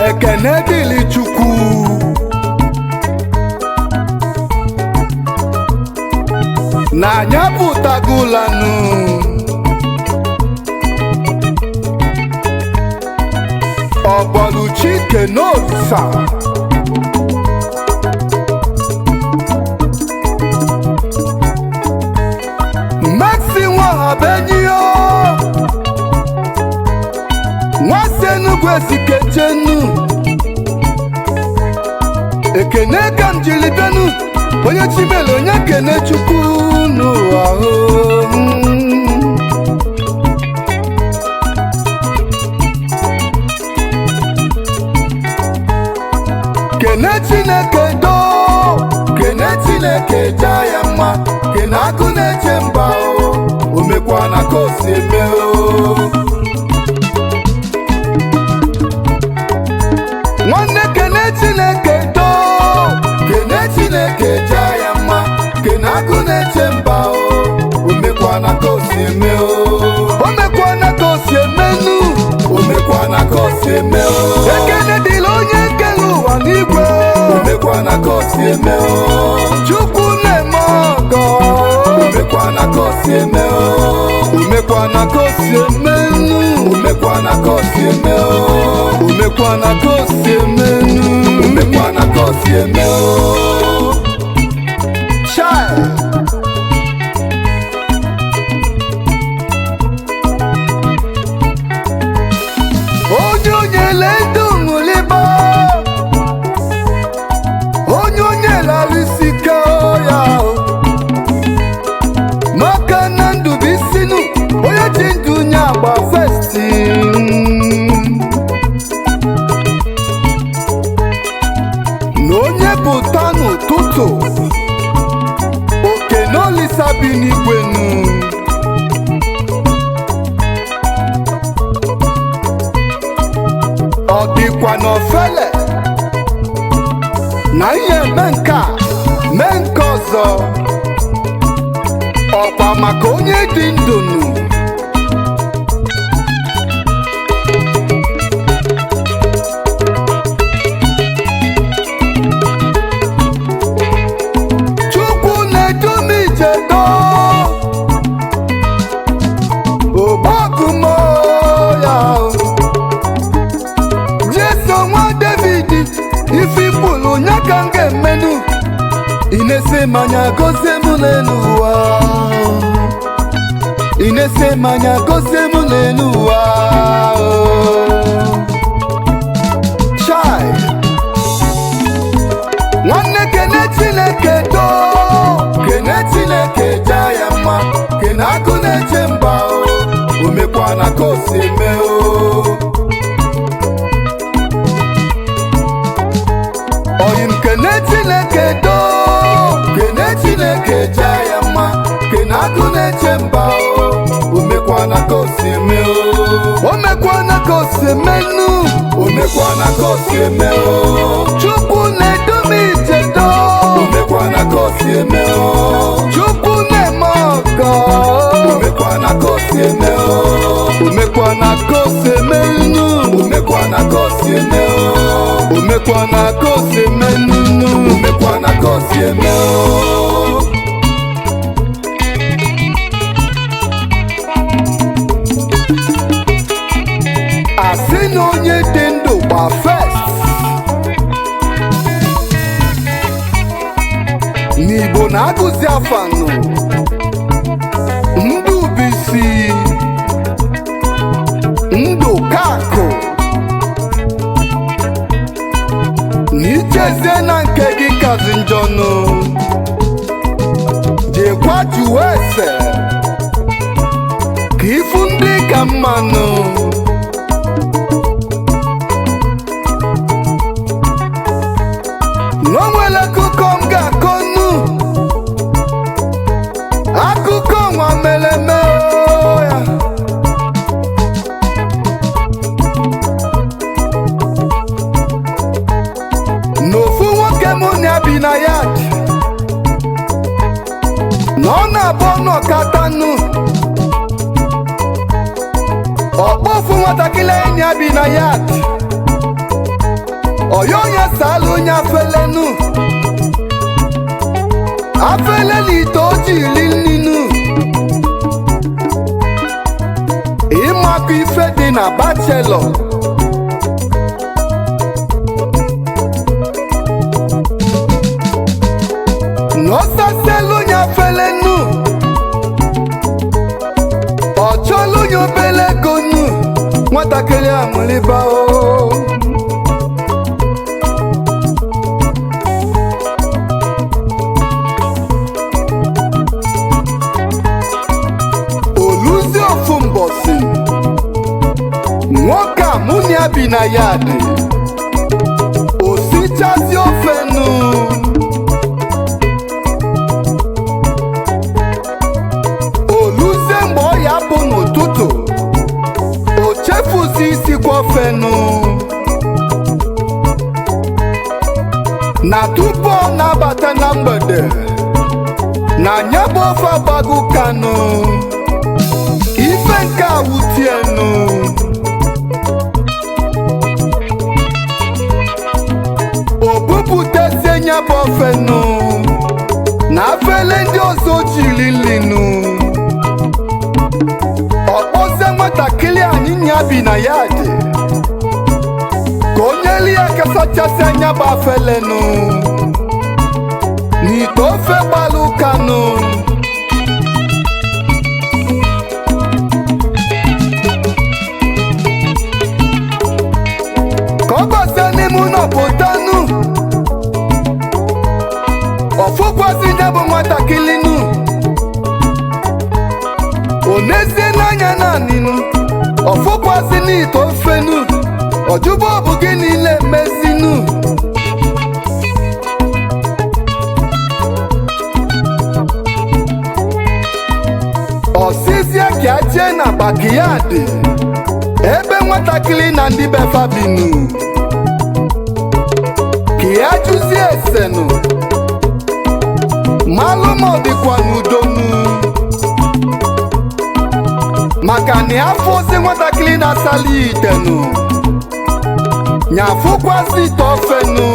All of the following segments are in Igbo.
Ekene dịrị Chukwu na anyị apụtagụlanụ ọkpọrụ Chike n'Olisa Maxi Nwahabenyo Nwasi Enugu Ezikechenu Ekene ka m jiri bịanụ onye Chimele onye kene Chukwu n'ụwa kene Chineke kene Chineke jaa ya mma kene agụ na-eche mba o mekwana ka o si eme nwanne kene Chineke kene Chineke jaa ya mma kene agụ na-eche mba o mekwana ka o si eme o mekwana ka o si emenu o mekwana ka o si eme ekene dịrị onye kere ụwa n'igwe o mekwana ka o si eme Chukwu na-eme ọgọ o mekwana ka o si eme o mekwana ka o si emenu o mekwana ka o si eme o mekwana ka o si emenu o mekwana ka o si eme onye ledu ṅụliba onye larisika ya maka na ndụ bụ isinu onye ji ndụ nye agba festi na onye pụta n'ụtụtụ oke n'Olisa bi n'igwenu ọ dịkwa n'ofele na ihe eme nke a mee nke ọzọ ọkwa maka onye dị ndụnụ Chukwu na-edu m ijedo ogbagumo ya nwa David ife ikpulu nya ka m ga-emenu inese manya gozie m n'elu ụwa inese manya gozie m n'elu ụwa chai nwanne kene Chineke kene Chineke jaa ya mma kene agụ na-eche mba o mekwana ka o si eme oyim kene Chineke kene Chineke jaa ya mma kene agụ na-eche mba o mekwana ka o si eme o mekwana ka o si emenu o mekwana ka o si eme Chukwu na-edu m ijedo o mekwana ka o si eme Chukwu na-eme ọgọ o mekwana ka o si eme o mekwana ka o si emenu o mekwana ka o si eme o mekwana ka o si emenu o mekwana ka o si eme asị na onye dị ndụ gba fest n'Igbo na-agụzi afanụ kazi njọnụ jekwa jụwa ese ka ifu ndị ka mmanụ n'onwere akụkọ m ga-akọnụ akụkọ nwa mere eme ya n'ofu nwoke mụ na bi na ya na ọ na-abụ ọnọkatanụ ọkpọfu nwatakịrị enyi ya bi na ya ọya onye sala onye afelenu afele na ite ojii iri nninu ịmakụ ife dị na bachelọ n'ọsaselu onye afelenu ọ chọla onye obele ego nu nwatakịrị amụliba o oluzi ofu mbọsị nwoke a mụ na ya bi na ya dị osichazi ofe nu oluzie mgbe ọ ya bụ n'ụtụtụ o chefuzi isikwa ofe nu na tupu ọ na-abata na mgbede na nya bụ ofe agbago kanụ ife nke awutienu o bupụtazie nya bụ ofenu na afele ndị ọzọ jiri nlinu ọkpọzie nwatakịrị anyị nya bi na ya dị ka onye li ya kasachasị anya bụ afelenu n'ite ofe gbalụ kanụ ka ọ gọzie n'ime ụlọ pụtanụ ọfụkwasị nye bụ nwatakịrị nu o nezie n'anya naanịnụ ọfụkwasị n'ite ofenu ọjụbọ bụ gị niile mezinu ọsịzie ka jee na bakiyadị ebe nwatakịrị na ndị befa binu ka ya jụzie esenu malụ ma ọ dịkwa n'udonu maka na ya fụzi nwatakịrị na-asali itenu nyafụkwasị ite ofenu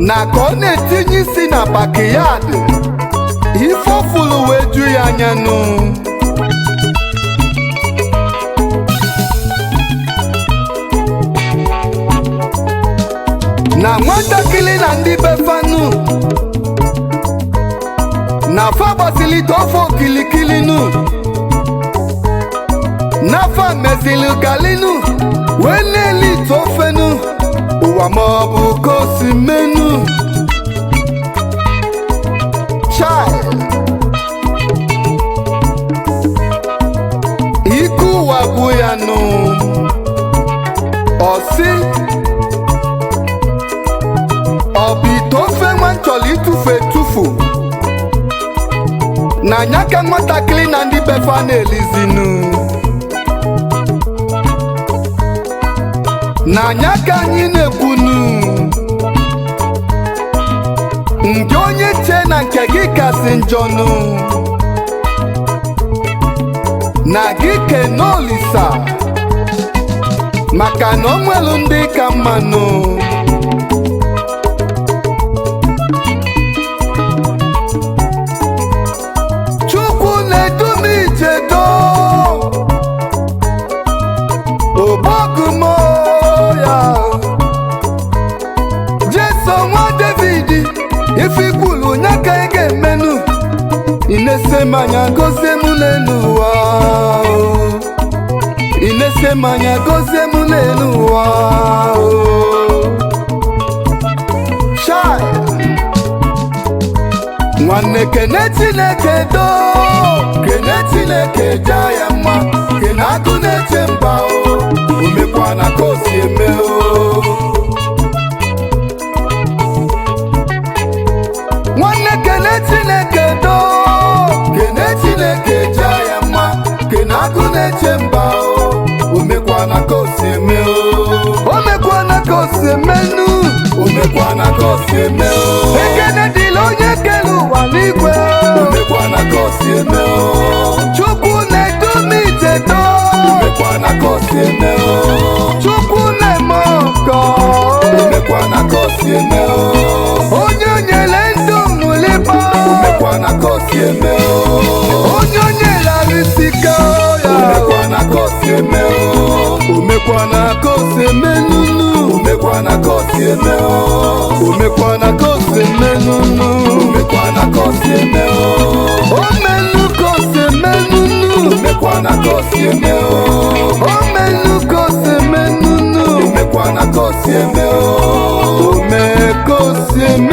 na ka ọ na-etinye isi na bakiyadị ife ofulu wee ju ya anyanụ na nwatakịrị na ndị befanụ na fa gbasilite ofe okilikilinu nafa mezili galinu wee na-elite ofenu ụwa maọbụ ka o si menu chai ike ụwa bụ ya nụ ọsị ọ bụ ite ofe nwa nchọrọ ịtụfu etufu na anya ka nwatakịrị na ndị befa na-elizinu na anya ka anyị na-ekwunu nke onye chee na nke gị kasị njọnụ na gị kene olisa maka na o nwelu ndị ka mmanụ Chukwu na-edu m ijedo obogumo ya Jesu nwa David ife ikwulu nya ka ị ga-emenu ị na-ese m anya gozie m n'elu ụwa ị inasema nya gozie mu n'elu ụwa Shai nwanne kene Chineke do kene Chineke ja ya mma kene agụ na-eche mba o mekwana ka o si eme o nwanne kene Chineke do kene Chineke ja ya mma kene agụ na-eche mba o mekwana ka o si eme o mekwana ka o si eme nu o mekwana ka o si eme o ekene dịla onye kere ụwa n'igwe o mekwana ka o si eme o Chukwu na-edu m ije do o mekwana ka o si eme o Chukwu na-eme ọkọ o mekwana ka o si eme o onye nyere ndụ mụlịba o mekwana ka o si eme o onye nyere arisika ya o mekwana ka o si eme o mekwana ka o si eme nunu o mekwana ka o si eme o mekwana ka o si eme nunu o mekwana ka o si eme o menu ka o si eme nunu o mekwana ka o si eme o menu ka o si eme nunu o mekwana ka o si eme o me ka o si eme